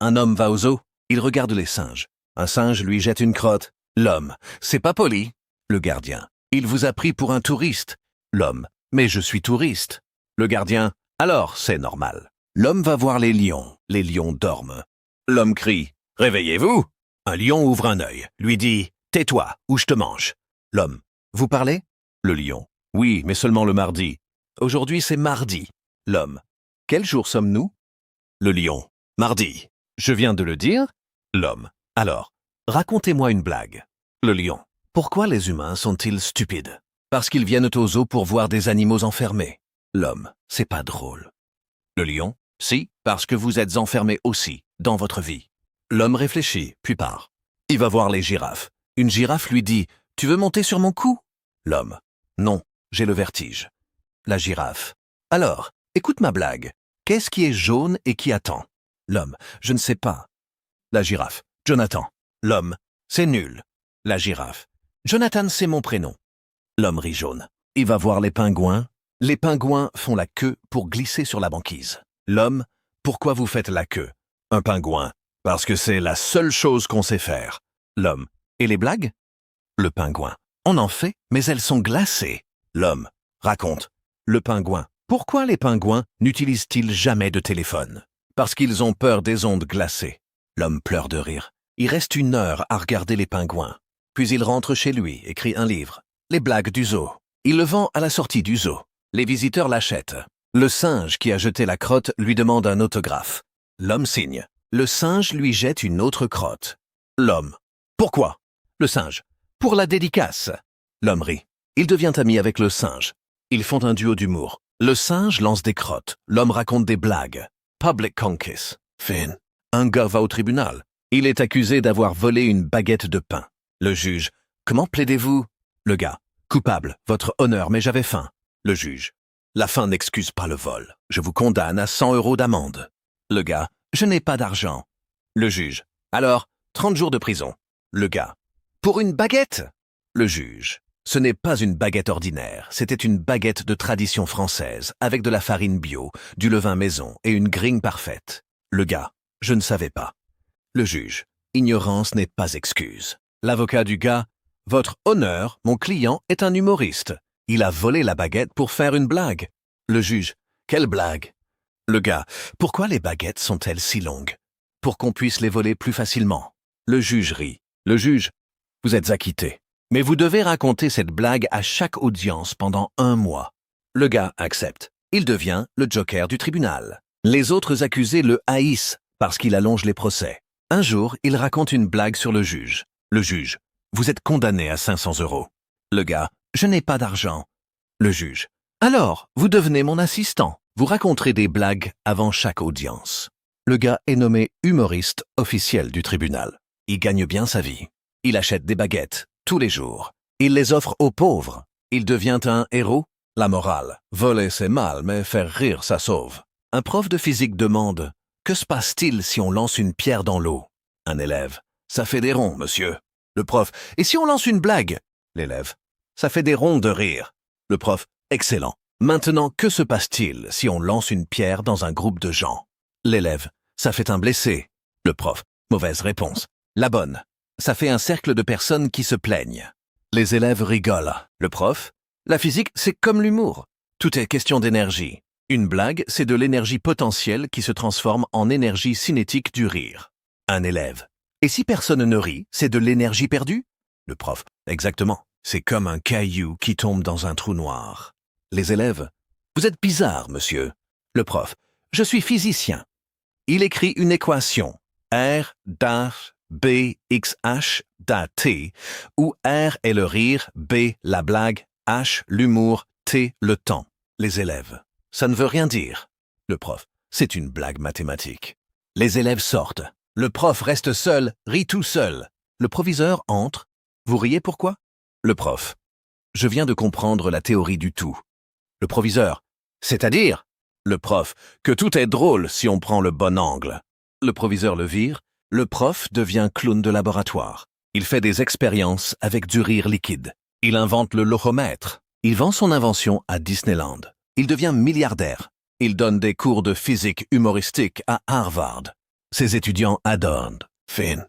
Un homme va au zoo, il regarde les singes. Un singe lui jette une crotte. L'homme, c'est pas poli. Le gardien, il vous a pris pour un touriste. L'homme, mais je suis touriste. Le gardien, alors c'est normal. L'homme va voir les lions dorment. L'homme crie, réveillez-vous. Un lion ouvre un œil, lui dit, tais-toi ou je te mange. L'homme, vous parlez? Le lion, oui, mais seulement le mardi. Aujourd'hui c'est mardi. L'homme, quel jour sommes-nous? Le lion, mardi. Je viens de le dire. L'homme, alors, racontez-moi une blague. Le lion, pourquoi les humains sont-ils stupides? Parce qu'ils viennent au zoo pour voir des animaux enfermés. L'homme, c'est pas drôle. Le lion, si, parce que vous êtes enfermé aussi, dans votre vie. L'homme réfléchit, puis part. Il va voir les girafes. Une girafe lui dit, tu veux monter sur mon cou? L'homme, non, j'ai le vertige. La girafe, alors, écoute ma blague. Qu'est-ce qui est jaune et qui attend? L'homme, je ne sais pas. La girafe, Jonathan. L'homme, c'est nul. La girafe, Jonathan, c'est mon prénom. L'homme rit jaune. Il va voir les pingouins. Les pingouins font la queue pour glisser sur la banquise. L'homme, pourquoi vous faites la queue? Un pingouin, parce que c'est la seule chose qu'on sait faire. L'homme, et les blagues? Le pingouin, on en fait, mais elles sont glacées. L'homme, raconte. Le pingouin, pourquoi les pingouins n'utilisent-ils jamais de téléphone? Parce qu'ils ont peur des ondes glacées. L'homme pleure de rire. Il reste 1 heure à regarder les pingouins. Puis il rentre chez lui, écrit un livre. Les blagues du zoo. Il le vend à la sortie du zoo. Les visiteurs l'achètent. Le singe qui a jeté la crotte lui demande un autographe. L'homme signe. Le singe lui jette une autre crotte. L'homme. Pourquoi? Le singe. Pour la dédicace. L'homme rit. Il devient ami avec le singe. Ils font un duo d'humour. Le singe lance des crottes. L'homme raconte des blagues. Public conquest. Fin. Un gars va au tribunal. Il est accusé d'avoir volé une baguette de pain. Le juge. Comment plaidez-vous? Le gars. Coupable, votre honneur, mais j'avais faim. Le juge. La faim n'excuse pas le vol. Je vous condamne à 100 € d'amende. Le gars. Je n'ai pas d'argent. Le juge. Alors, 30 jours de prison. Le gars. Pour une baguette? Le juge. Ce n'est pas une baguette ordinaire, c'était une baguette de tradition française, avec de la farine bio, du levain maison et une grille parfaite. Le gars. Je ne savais pas. Le juge. Ignorance n'est pas excuse. L'avocat du gars. Votre honneur, mon client est un humoriste. Il a volé la baguette pour faire une blague. Le juge. Quelle blague? Le gars. Pourquoi les baguettes sont-elles si longues? Pour qu'on puisse les voler plus facilement. Le juge rit. Le juge. Vous êtes acquitté. Mais vous devez raconter cette blague à chaque audience pendant 1 mois. Le gars accepte. Il devient le joker du tribunal. Les autres accusés le haïssent parce qu'il allonge les procès. Un jour, il raconte une blague sur le juge. Le juge. Vous êtes condamné à 500 €. Le gars. Je n'ai pas d'argent. Le juge. Alors, vous devenez mon assistant. Vous raconterez des blagues avant chaque audience. Le gars est nommé humoriste officiel du tribunal. Il gagne bien sa vie. Il achète des baguettes tous les jours. Il les offre aux pauvres. Il devient un héros. La morale. Voler c'est mal, mais faire rire ça sauve. Un prof de physique demande « Que se passe-t-il si on lance une pierre dans l'eau ?» Un élève. « Ça fait des ronds, monsieur. » Le prof. « Et si on lance une blague ?» L'élève. « Ça fait des ronds de rire. » Le prof. « Excellent. Maintenant, que se passe-t-il si on lance une pierre dans un groupe de gens ?» L'élève. « Ça fait un blessé. » Le prof. Mauvaise réponse. La bonne. Ça fait un cercle de personnes qui se plaignent. Les élèves rigolent. Le prof. La physique, c'est comme l'humour. Tout est question d'énergie. Une blague, c'est de l'énergie potentielle qui se transforme en énergie cinétique du rire. Un élève. Et si personne ne rit, c'est de l'énergie perdue? Le prof. Exactement. C'est comme un caillou qui tombe dans un trou noir. Les élèves. Vous êtes bizarre, monsieur. Le prof. Je suis physicien. Il écrit une équation. R, dash, B, X, H, da, T, où R est le rire, B, la blague, H, l'humour, T, le temps. Les élèves. Ça ne veut rien dire. Le prof. C'est une blague mathématique. Les élèves sortent. Le prof reste seul, rit tout seul. Le proviseur entre. Vous riez pourquoi? Le prof. Je viens de comprendre la théorie du tout. Le proviseur. C'est-à-dire? Le prof. Que tout est drôle si on prend le bon angle. Le proviseur le vire. Le prof devient clown de laboratoire. Il fait des expériences avec du rire liquide. Il invente le logomètre. Il vend son invention à Disneyland. Il devient milliardaire. Il donne des cours de physique humoristique à Harvard. Ses étudiants adorent Finn.